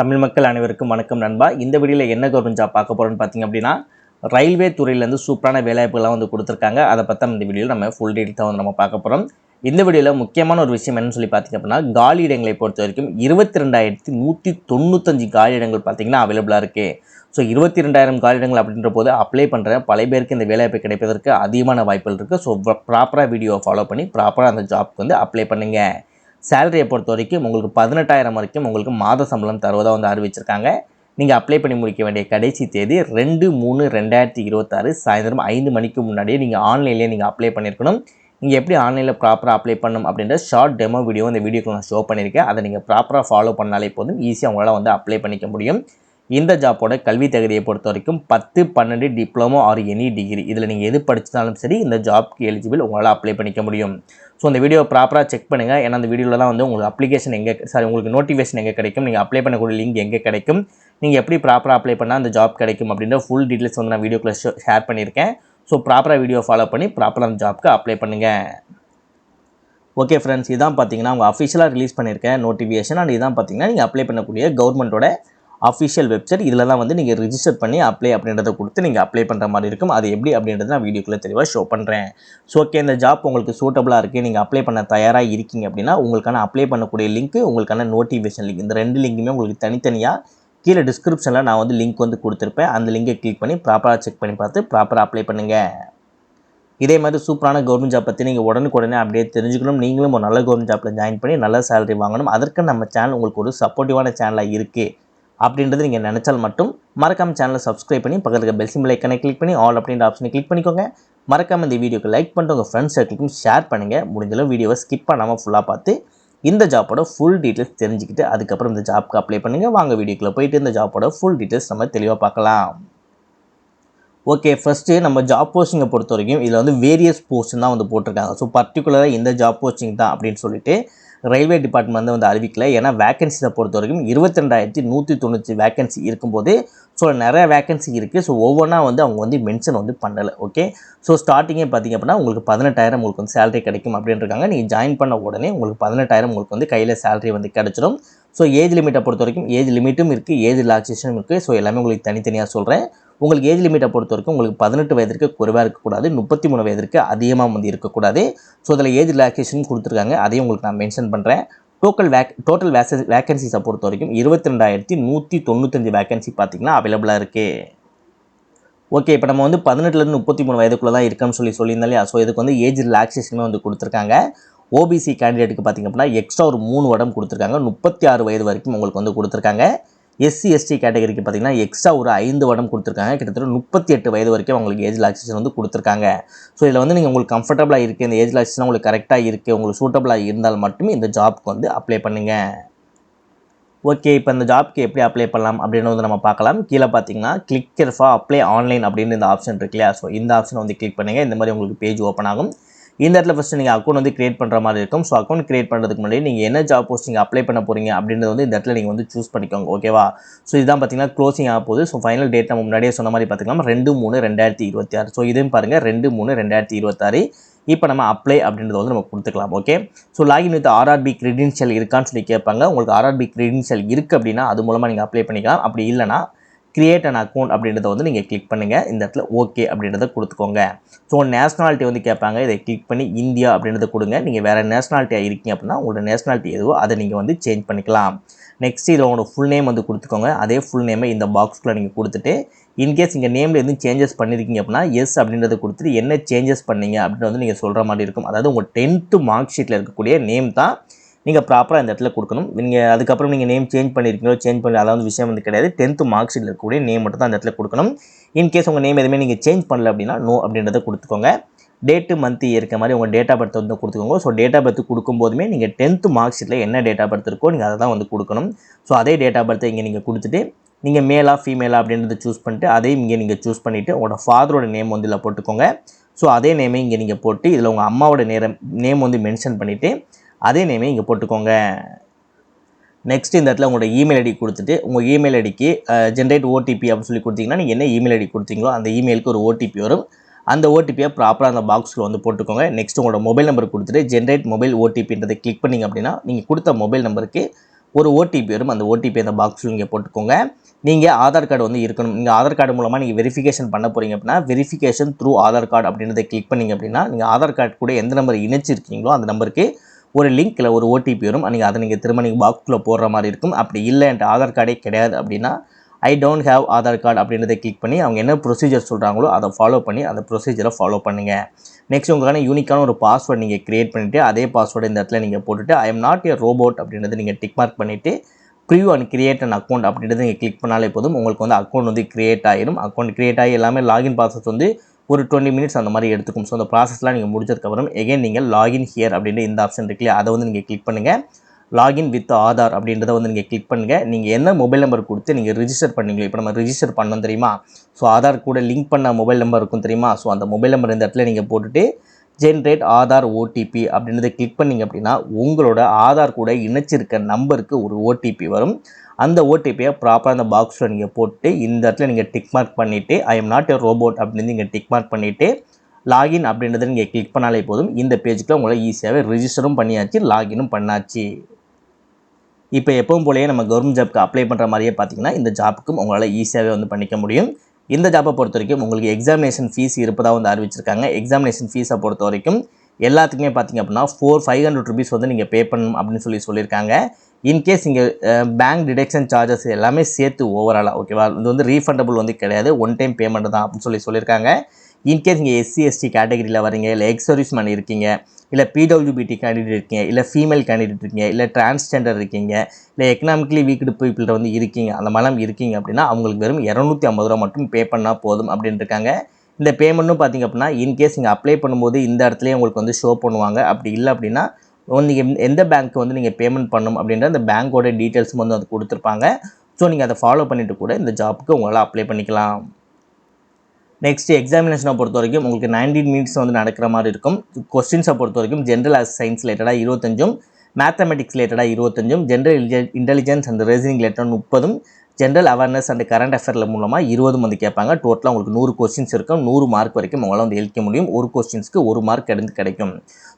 தமிழ் மக்கள் அனைவருக்கும் வணக்கம் நண்பா. இந்த வீடியோவில் என்ன கவர்மெண்ட் ஜாப் பார்க்க போகிறோன்னு பார்த்தீங்க அப்படின்னா, ரயில்வே துறையிலேருந்து சூப்பரான வேலைவாய்ப்புகள்லாம் வந்து கொடுத்துருக்காங்க. அதை பற்றி இந்த வீடியோவில் நம்ம ஃபுல் டீட்டெயில்ஸாக வந்து நம்ம பார்க்க போகிறோம். இந்த வீடியோவில் முக்கியமான ஒரு விஷயம் என்னன்னு சொல்லி பார்த்தீங்க அப்படின்னா, காலி இடங்களை பொறுத்த வரைக்கும் 22,195 காலி இடங்கள் பார்த்தீங்கன்னா அவைலபிளாக இருக்குது. ஸோ 22,000 காலி இடங்கள் அப்படின்ற போது அப்ளை பண்ணுற பல பேருக்கு இந்த வேலைவாய்ப்பு கிடைப்பதற்கு அதிகமான வாய்ப்புகள் இருக்குது. ஸோ ப்ராப்பராக வீடியோவை ஃபாலோ பண்ணி ப்ராப்பராக அந்த ஜாப்க்கு வந்து அப்ளை பண்ணுங்கள். சேலரியை பொறுத்த வரைக்கும் உங்களுக்கு 18,000 வரைக்கும் உங்களுக்கு மாத சம்பளம் தருவதாக வந்து அறிவிச்சிருக்காங்க. நீங்கள் அப்ளை பண்ணி முடிக்க வேண்டிய கடைசி தேதி 2/3/2026 சாயந்தரம் 5 மணிக்கு முன்னாடியே நீங்கள் ஆன்லைன்லேயே நீங்கள் அப்ளை பண்ணியிருக்கணும். நீங்கள் எப்படி ஆன்லைனில் ப்ராப்பராக அப்ளை பண்ணணும் அப்படின்ற ஷார்ட் டெமோ வீடியோ இந்த வீடியோக்கு நான் ஷோ பண்ணியிருக்கேன். அதை நீங்கள் ப்ராப்பராக ஃபாலோ பண்ணாலே போதும், ஈஸியாக உங்களால் வந்து அப்ளை பண்ணிக்க முடியும். இந்த ஜாப்போட கல்வி தகுதியை பொறுத்த வரைக்கும் 10, 12 டிப்ளமோ ஆர் எனி டிகிரி இதில் நீங்கள் எது படித்தாலும் சரி இந்த ஜாப்க்கு எலிஜிபிள், உங்களால் அப்ளை பண்ணிக்க முடியும். ஸோ இந்த வீடியோ ப்ராப்பராக செக் பண்ணுங்கள். ஏன்னா அந்த வீடியோவில் தான் வந்து உங்களுக்கு அப்ளிகேஷன் உங்களுக்கு நோட்டிஃபிகேஷன் எங்கே கிடைக்கும், நீங்கள் அப்ளை பண்ணக்கூடிய லிங்க் எங்கே கிடைக்கும், நீங்கள் எப்படி ப்ராப்பராக அப்ளை பண்ணால் அந்த ஜாப் கிடைக்கும் அப்படின்ற ஃபுல் டீட்டெயில்ஸ் வந்து நான் வீடியோக்குள்ள ஷேர் பண்ணியிருக்கேன். ஸோ ப்ராப்பராக வீடியோ ஃபாலோ பண்ணி ப்ராப்பராக அந்த ஜாப்க்கு அப்ளை பண்ணுங்கள். ஓகே ஃப்ரெண்ட்ஸ், இதான் பார்த்தீங்கன்னா அவங்க அஃபிஷியலாக ரிலீஸ் பண்ணியிருக்கேன் நோட்டிஃபிகேஷன். அண்ட் இதான் பார்த்தீங்கன்னா நீங்கள் அப்ளை பண்ணக்கூடிய கவர்மெண்ட்டோட அஃபிஷியல் வெப்சைட். இதில் தான் வந்து நீங்கள் ரிஜிஸ்டர் பண்ணி அப்ளை அப்படின்றத கொடுத்து நீங்கள் அப்ளை பண்ணுற மாதிரி இருக்கும். அது எப்படி அப்படின்றத நான் வீடியோக்குள்ளே தெளிவாக ஷோ பண்ணுறேன். ஸோ ஓகே, இந்த ஜாப் உங்களுக்கு சூட்டபுளாக இருக்குது, நீங்கள் அப்ளை பண்ண தயாராக இருக்கீங்க அப்படின்னா உங்களுக்கான அப்ளை பண்ணக்கூடிய லிங்க், உங்களுக்கான நோட்டிஃபிகேஷன் லிங்க், இந்த 2 லிங்க்குமே உங்களுக்கு தனித்தனியாக கீழே டிஸ்கிரிப்ஷனில் நான் வந்து லிங்க் வந்து கொடுத்துருப்பேன். அந்த லிங்கை கிளிக் பண்ணி ப்ராப்பராக செக் பண்ணி பார்த்து ப்ராப்பராக அப்ளை பண்ணுங்கள். இதே மாதிரி சூப்பரான கவர்மெண்ட் ஜாப் பற்றி நீங்கள் உடனுக்குடனே அப்படியே தெரிஞ்சுக்கணும். நீங்களும் ஒரு நல்ல கவர்மெண்ட் ஜாப்பில் ஜாயின் பண்ணி நல்ல சேலரி வாங்கணும். அதற்கு நம்ம சேனல் உங்களுக்கு ஒரு சப்போர்ட்டிவான சேனலாக இருக்குது அப்படின்றது நீங்கள் நினச்சால் மட்டும் மறக்காமல் சேனலை சப்ஸ்கிரைப் பண்ணி பக்கத்தில் பெல் சிம்பிள் ஐக்கனை கிளிக் பண்ணி ஆல் அப்படின்ற ஆப்ஷனை கிளிக் பண்ணிக்கோங்க. மறக்காமல் இந்த வீடியோக்கு லைக் பண்ணிட்டு உங்கள் ஃப்ரெண்ட்ஸ் சர்க்கிளுக்கும் ஷேர் பண்ணுங்கள். முடிஞ்சளவு வீடியோவை ஸ்கிப் பண்ணாமல் ஃபுல்லாக பார்த்து இந்த ஜாப்போட ஃபுல் டீட்டெயில்ஸ் தெரிஞ்சுக்கிட்டு அதுக்கப்புறம் இந்த ஜாப்க்கு அப்ளை பண்ணுங்கள். வாங்க வீடியோக்குள்ளே போயிட்டு இந்த ஜாப்போட ஃபுல் டீட்டெயில்ஸ் நம்ம தெளிவாக பார்க்கலாம். ஓகே, ஃபஸ்ட்டு நம்ம ஜாப் போஸ்டிங்கை பொறுத்த வரைக்கும் இதில் வந்து வேரியஸ் போஸ்ட்டும் தான் வந்து போட்டிருக்காங்க. ஸோ பர்டிகுலராக இந்த ஜாப் போஸ்டிங் தான் அப்படின்னு சொல்லிட்டு ரயில்வே டிபார்ட்மெண்ட் வந்து அறிவிக்கல. ஏன்னா வேகன்சியை பொறுத்த வரைக்கும் 22,190 வேகன்சி இருக்கும்போது ஸோ நிறைய வேகன்சி இருக்குது. ஸோ ஒவ்வொன்றா வந்து அவங்க வந்து மென்ஷன் வந்து பண்ணலை. ஓகே, ஸோ ஸ்டார்டிங்கே பார்த்திங்க அப்படின்னா உங்களுக்கு 18,000 உங்களுக்கு வந்து சேலரி கிடைக்கும் அப்படின்றாங்க. நீங்கள் ஜாயின் பண்ண உடனே உங்களுக்கு 18,000 உங்களுக்கு வந்து கையில் சேலரி வந்து கிடச்சிடும். ஸோ ஏஜ் லிமிட்டை பொறுத்த வரைக்கும் ஏஜ் லிமிட்டும் இருக்குது, ஏஜ் ரிலாக்ஸேஷனும் இருக்குது. ஸோ எல்லாமே உங்களுக்கு தனித்தனியாக சொல்கிறேன். உங்களுக்கு ஏஜ் லிமிட்டை பொறுத்த வரைக்கும் உங்களுக்கு 18 வயதிற்கு குறைவாக இருக்கக்கூடாது, 33 வயதிற்கு அதிகமாக வந்து இருக்கக்கூடாது. ஸோ அதில் ஏஜ் ரிலாக்ஸேஷன் கொடுத்துருக்காங்க, அதையும் உங்களுக்கு நான் மென்ஷன் பண்ணுறேன். டோட்டல் வேகன்சிஸை பொறுத்த வரைக்கும் 22,195 வேகன்சி பார்த்திங்கன்னா அவைலபிளாக இருக்குது. ஓகே, இப்போ நம்ம வந்து 18லேருந்து 33 வயதுக்குள்ளே தான் இருக்குன்னு சொல்லியிருந்தோம் இல்லையா. ஸோ இதுக்கு வந்து ஏஜ் ரிலாக்ஸேஷனுமே வந்து கொடுத்துருக்காங்க. ஓபிசி கேண்டிடேட்டுக்கு பார்த்திங்க அப்படின்னா எக்ஸ்ட்ரா ஒரு 3 வருடம் கொடுத்துருக்காங்க, 36 வயது வரைக்கும் உங்களுக்கு வந்து கொடுத்துருக்காங்க. எஸ்சி எஸ்டி கேட்டகரிக்கு பார்த்திங்கன்னா எக்ஸ்ட்ரா ஒரு 5 வருடம் கொடுத்துருக்காங்க, கிட்டத்தட்ட 38 வயது வரைக்கும் உங்களுக்கு ஏஜ் ரிலாக்ஸேஷன் வந்து கொடுத்துருக்காங்க. ஸோ இதில் வந்து நீங்கள் உங்களுக்கு கம்ஃபர்டபுளாக இருக்குது, இந்த ஏஜ் ரிலாக்ஸேஷன் உங்களுக்கு கரெக்டாக இருக்குது, உங்களுக்கு சூட்டபுளாக இருந்தால் மட்டுமே இந்த ஜாப்க்கு வந்து அப்ளை பண்ணுங்கள். ஓகே, இப்போ இந்த ஜாப்க்கு எப்படி அப்ளை பண்ணலாம் அப்படின்னு வந்து நம்ம பார்க்கலாம். கீழே பார்த்தீங்கன்னா click here for apply online அப்படின்னு இந்த ஆப்ஷன் இருக்கு இல்லையா. ஸோ இந்த ஆப்ஷனை வந்து கிளிக் பண்ணுங்கள். இந்த மாதிரி உங்களுக்கு பேஜ் ஓப்பன் ஆகும். இந்த இடத்துல ஃபஸ்ட்டு நீங்கள் அக்கௌண்ட் வந்து கிரியேட் பண்ணுற மாதிரி இருக்கும். ஸோ அக்கௌண்ட் கிரியேட் பண்ணுறதுக்கு முன்னாடி நீங்கள் என்ன ஜாப் போஸ்டிங் அப்ளை பண்ண போகிறீங்க அப்படின்றது வந்து இந்த இடத்துல நீங்கள் வந்து சூஸ் பண்ணிக்கோங்க. ஓகேவா. ஸோ இதுதான் பார்த்தீங்கன்னா க்ளோசிங் ஆக போகுது. ஸோ ஃபைனல் டேட் நம்ம முன்னாடியே சொன்ன மாதிரி பார்த்துக்கலாம் 2/3/2026. ஸோ இதையும் பாருங்கள் 2/3/2026. இப்போ நம்ம அப்ளை அப்படின்றத வந்து நம்ம கொடுத்துக்கலாம். Okay, so login with RRB credential இருக்கான்னு சொல்லி கேட்பாங்க. உங்களுக்கு ஆர்ஆர்பி கிரெடென்ஷியல் இருக்குது அப்படின்னா அது மூலமாக நீங்கள் அப்ளை பண்ணிக்கலாம். அப்படி இல்லைனா கிரியேட் அன் அக்கௌண்ட் அப்படின்றத வந்து நீங்கள் கிளிக் பண்ணுங்கள். இந்த இடத்துல ஓகே அப்படின்றத கொடுத்துக்கோங்க. ஸோ நேஷனாலிட்டி வந்து கேட்பாங்க, இதை கிளிக் பண்ணி இந்தியா அப்படின்றத கொடுங்க. நீங்கள் வேறு நேஷனாலிட்டியாக இருக்கீங்க அப்படின்னா உங்களோட நேஷனாலிட்டி எதுவோ அதை நீங்கள் வந்து சேஞ்ச் பண்ணிக்கலாம். நெக்ஸ்ட் இதில் உங்களோட ஃபுல் நேம் வந்து கொடுத்துக்கோங்க. அதே ஃபுல் நேமை இந்த பாக்ஸ்க்குள்ளே நீங்கள் கொடுத்துட்டு இன்கேஸ் இங்கே நேமில் எதுவும் சேஞ்சஸ் பண்ணியிருக்கீங்க அப்படின்னா எஸ் அப்படின்றத கொடுத்துட்டு என்ன சேஞ்சஸ் பண்ணீங்க அப்படின்னு வந்து நீங்கள் சொல்கிற மாதிரி இருக்கும். அதாவது உங்கள் 10th மார்க் ஷீட்டில் இருக்கக்கூடிய நேம் தான் நீங்கள் ப்ராப்பராக இந்த இடத்துல கொடுக்கணும். நீங்கள் அதுக்கப்புறம் நீங்கள் நேம் சேஞ்ச் பண்ணியிருக்கீங்களோ சேஞ்ச் பண்ணி அதாவது விஷயம் வந்து கிடையாது. 10th மார்க் ஷீட்டில் இருக்கக்கூடிய நேம் மட்டும் தான் அந்த இடத்துல கொடுக்கணும். இன்கேஸ் உங்கள் நேம் எதுவுமே நீங்கள் சேஞ்ச் பண்ணல அப்படின்னா நோ அப்படின்றத கொடுத்துக்கோங்க. டேட்டு மந்த் இருக்க மாதிரி உங்கள் டேட் ஆஃப் பர்த் வந்து கொடுத்துக்கோங்க. ஸோ டேட் ஆஃப் பர்த் கொடுக்கும்போதுமே நீங்கள் 10th மார்க் ஷீட்டில் என்ன டேட் ஆஃப் பர்த் இருக்கோ நீங்கள் அதை தான் வந்து கொடுக்கணும். ஸோ அதே டேட் ஆஃப் பர்த்தை இங்கே நீங்கள் கொடுத்துட்டு நீங்கள் மேலா ஃபீமேலா அப்படின்றத சூஸ் பண்ணிட்டு அதையும் இங்கே நீங்கள் சூஸ் பண்ணிவிட்டு உங்களோட ஃபாதரோட நேம் வந்து இதில் போட்டுக்கோங்க. ஸோ அதே நேமே இங்கே நீங்கள் போட்டு இதில் உங்கள் அம்மாவோட நேம் வந்து மென்ஷன் பண்ணிவிட்டு அதே நேமே இங்கே போட்டுக்கோங்க. நெக்ஸ்ட் இந்த இடத்துல உங்களோட இமெயில் ஐடி கொடுத்துட்டு உங்கள் இமெயில் ஐடிக்கு ஜென்ரேட் ஓடிபி அப்படின்னு சொல்லி கொடுத்தீங்கன்னா நீங்கள் என்ன இமெயில் ஐடி கொடுத்தீங்களோ அந்த இமெயிலுக்கு ஒரு ஓடிபி வரும். அந்த ஓடிபியை ப்ராப்பராக அந்த பாக்ஸில் வந்து போட்டுக்கோங்க. நெக்ஸ்ட் உங்களோட மொபைல் நம்பர் கொடுத்துட்டு ஜென்ரேட் மொபைல் ஓடிபின்றதை கிளிக் பண்ணிங்க அப்படின்னா நீங்கள் கொடுத்த மொபைல் நம்பருக்கு ஒரு ஓடிபி வரும். அந்த ஓடிபி அந்த பாக்ஸில் நீங்கள் போட்டுக்கோங்க. நீங்கள் ஆதார் கார்டு வந்து இருக்கணும். நீங்கள் ஆதார் கார்டு மூலமாக நீங்கள் வெரிஃபிகேஷன் பண்ண போகிறீங்க அப்படின்னா, வெரிஃபிகேஷன் த்ரூ ஆதார் கார்டு அப்படின்றத கிளிக் பண்ணிங்க அப்படின்னா, நீங்கள் ஆதார் கார்டு கூட எந்த நம்பர் இணைச்சிருக்கீங்களோ அந்த நம்பருக்கு ஒரு லிங்க் இல்லை ஒரு ஓடிபி வரும். அதை திரும்ப நீங்கள் பாக்ஸில் போடுற மாதிரி இருக்கும். அப்படி இல்லை என்கிட்ட ஆதார் கார்டே கிடையாது அப்படின்னா, I don't have Aadhaar card அப்படின்றத கிளிக் பண்ணி அவங்க என்ன ப்ரொசீஜர் சொல்கிறாங்களோ அதை ஃபாலோ பண்ணி அந்த ப்ரொசீஜரை ஃபாலோ பண்ணுங்கள். நெக்ஸ்ட் உங்களுக்கான யூனிக்கான ஒரு பாஸ்வேர்டு நீங்கள் க்ரியேட் பண்ணிவிட்டு அதே பாஸ்வேர்டு இந்த இடத்துல நீங்கள் போட்டுட்டு I am not a robot அப்படின்றத நீங்கள் டிக் மார்க் பண்ணிவிட்டு preview and create an account அப்படின்றத நீங்கள் கிளிக் பண்ணாலே போதும். உங்களுக்கு வந்து அக்கௌண்ட் வந்து கிரியேட் ஆகிடும். அக்கௌண்ட் கிரியேட் ஆகி எல்லாமே லாகின் ப்ராசஸ் வந்து ஒரு 20 மினிட்ஸ் அந்த மாதிரி எடுத்துக்கும். ஸோ அந்த ப்ராசஸ்லாம் நீங்கள் முடிச்சதுக்கப்புறம் எகைன் நீங்கள் லாகின் ஹியர் அப்படின்ற இந்த ஆப்ஷன் இருக்குல்லையா, அதை வந்து நீங்கள் கிளிக் பண்ணுங்கள். லாகின் வித் ஆதார் அப்படின்றத வந்து நீங்கள் கிளிக் பண்ணுங்கள். நீங்கள் என்ன மொபைல் நம்பர் கொடுத்து நீங்கள் ரிஜிஸ்டர் பண்ணீங்களோ, இப்போ நம்ம ரிஜிஸ்டர் பண்ணோம் தெரியுமா, ஸோ ஆதார் கூட லிங்க் பண்ண மொபைல் நம்பர் இருக்கும் தெரியுமா, ஸோ அந்த மொபைல் நம்பர் இந்த இடத்துல நீங்கள் போட்டுட்டு ஜென்ரேட் ஆதார் ஓடிபி அப்படின்றத கிளிக் பண்ணிங்க அப்படின்னா உங்களோட ஆதார் கூட இணைச்சிருக்க நம்பருக்கு ஒரு ஓடிபி வரும். அந்த ஓடிபியை ப்ராப்பராக அந்த பாக்ஸில் நீங்கள் போட்டு இந்த இடத்துல நீங்கள் டிக் மார்க் பண்ணிவிட்டு I am not a robot அப்படின்னு நீங்கள் டிக் மார்க் பண்ணிவிட்டு லாகின் அப்படின்றத நீங்கள் கிளிக் பண்ணாலே போதும். இந்த பேஜுக்கு உங்களை ஈஸியாகவே ரிஜிஸ்டரும் பண்ணியாச்சு, லாகினும் பண்ணாச்சு. இப்போ எப்பவும் போலயே நம்ம கவர்மெண்ட் ஜாப்க்கு அப்ளை பண்ணுற மாதிரியே பார்த்தீங்கன்னா இந்த ஜாப்புக்கும் உங்களால் ஈஸியாகவே வந்து பண்ணிக்க முடியும். இந்த ஜாப்பை பொறுத்த வரைக்கும் உங்களுக்கு எக்ஸாமினேஷன் ஃபீஸ் இருப்பதாக வந்து அறிவிச்சிருக்காங்க. எக்ஸாமினேஷன் ஃபீஸை பொறுத்த வரைக்கும் எல்லாத்துக்குமே பார்த்தீங்க அப்படின்னா 500 ருபீஸ் வந்து நீங்கள் பே பண்ணணும் அப்படின்னு சொல்லியிருக்காங்க. இன்கேஸ் இங்கே பேங்க் டிடெக்ஷன் சார்ஜஸ் எல்லாமே சேர்த்து ஓவராலாக ஓகேவா, இது வந்து ரீஃபண்டபுள் வந்து கிடையாது, ஒன் டைம் பேமெண்ட் தான் அப்படின்னு சொல்லியிருக்காங்க. இன்கேஸ் நீங்கள் எஸ்சி எஸ்டி கேட்டகரியில் வரீங்க, இல்லை எக்ஸ் சர்வீஸ் மேன் இருக்கீங்க, இல்லை பிடபிள்யூபிடி கேண்டிடேட் இருக்கீங்க, இல்லை ஃபீமேல் கேண்டிடேட் இருக்கீங்க, இல்லை டிரான்ஸ்ஜெண்டர் இருக்கீங்க, இல்லை எக்கனாமிக்கலி வீக்டு பீப்புள்கிட்ட வந்து இருக்கீங்க, அந்த மாதிரிலாம் இருக்கீங்க அப்படின்னா அவங்களுக்கு வெறும் 250 ரூபா மட்டும் பே பண்ணால் போதும் அப்படின்னு இருக்காங்க. இந்த பேமெண்ட்டும் பார்த்திங்க அப்படின்னா இன்கேஸ் நீங்கள் அப்ளை பண்ணும்போது இந்த இடத்துலையே உங்களுக்கு வந்து ஷோ பண்ணுவாங்க. அப்படி இல்லை அப்படின்னா நீங்கள் எந்த பேங்க்கு வந்து நீங்கள் பேமெண்ட் பண்ணணும் அப்படின்ற அந்த பேங்க்கோட டீட்டெயில்ஸும் வந்து அது கொடுத்துருப்பாங்க. ஸோ நீங்கள் அதை ஃபாலோ பண்ணிவிட்டு கூட இந்த ஜாப்புக்கு உங்களால் அப்ளை பண்ணிக்கலாம். நெக்ஸ்ட் எக்ஸாமினேஷனை பொறுத்த வரைக்கும் உங்களுக்கு 19 மினிட்ஸ் வந்து நடக்கிற மாதிரி இருக்கும். கொஸ்டின்ஸை பொறுத்த வரைக்கும் ஜென்ரல் சயின்ஸ் ரிலேட்டடாக 25, மேத்தமெட்டிக்ஸ் ரிலேட்டடாக 25, ஜென்ரல் இன்டெலிஜென்ஸ் அண்ட் ரீசனிங் ரிலேட்டடாக 30, ஜென்ரல் அவேர்னஸ் அண்ட் கரண்ட் அஃபேர்ல மூலமாக 20 வந்து கேட்பாங்க. டோட்டலாக உங்களுக்கு 100 கொஸ்டின்ஸ் இருக்கும். 100 மார்க் வரைக்கும் உங்களால் வந்து எழுதிக்க முடியும். ஒரு கொஸ்டின்ஸ்க்கு 1 மார்க் கிடைக்கும்.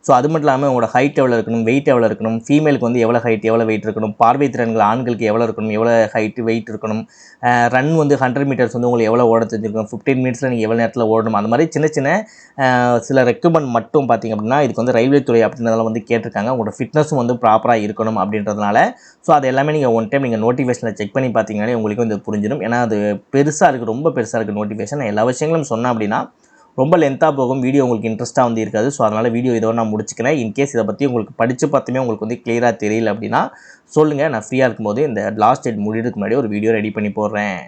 ஸோ அது மட்டும் இல்லாமல் உங்களோட ஹைட் எவ்வளோ இருக்கணும், வெயிட் எவ்வளோ இருக்கணும், ஃபீமேலுக்கு வந்து எவ்வளோ ஹைட் எவ்வளோ வெயிட் இருக்கணும், பார்வை திறன்கள் ஆண்களுக்கு எவ்வளோ இருக்கணும், எவ்வளோ ஹைட் வெயிட் இருக்கணும், ரன் வந்து 100 மீட்டர்ஸ் வந்து உங்களுக்கு எவ்வளோ ஓட தெரிஞ்சிருக்கும், 15 மினிட்ஸில் நீங்கள் எவ்வளோ நேரத்தில் ஓடணும், அந்த மாதிரி சின்ன சின்ன சில ரெக்ரூட்மெண்ட் மட்டும் பார்த்திங்க அப்படின்னா இதுக்கு வந்து ரயில்வே துறை அப்படின்றதெல்லாம் வந்து கேட்டிருக்காங்க. உங்களோட ஃபிட்னஸும் வந்து ப்ராப்பராக இருக்கணும் அப்படின்றதுனால ஸோ அது எல்லாமே நீங்கள் ஒன் டைம் நீங்கள் நோட்டிஃபிகேஷனில் செக் பண்ணி பார்த்தீங்கன்னாலே உங்களுக்கு வந்து புரிஞ்சிடும். ஏன்னா அது பெருசாக இருக்குது, ரொம்ப பெருசாக இருக்குது நோட்டிஃபிகேஷன். எல்லா விஷயங்களும் சொன்னேன் அப்படின்னா ரொம்ப லென்த்தாக போகும், வீடியோ உங்களுக்கு இன்ட்ரெஸ்ட்டாக வந்து இருக்காது. ஸோ அதனால் வீடியோ இதோட நான் முடிச்சுக்கிறேன். இன்கேஸ் இதை பற்றி உங்களுக்கு படித்து பார்த்துமே உங்களுக்கு வந்து கிளியராக தெரியல அப்படின்னா சொல்லுங்கள், நான் ஃப்ரீயாக இருக்கும்போது இந்த லாஸ்ட் டேட் முடிகிறதுக்கு முன்னாடி ஒரு வீடியோ ரெடி பண்ணி போடுறேன்.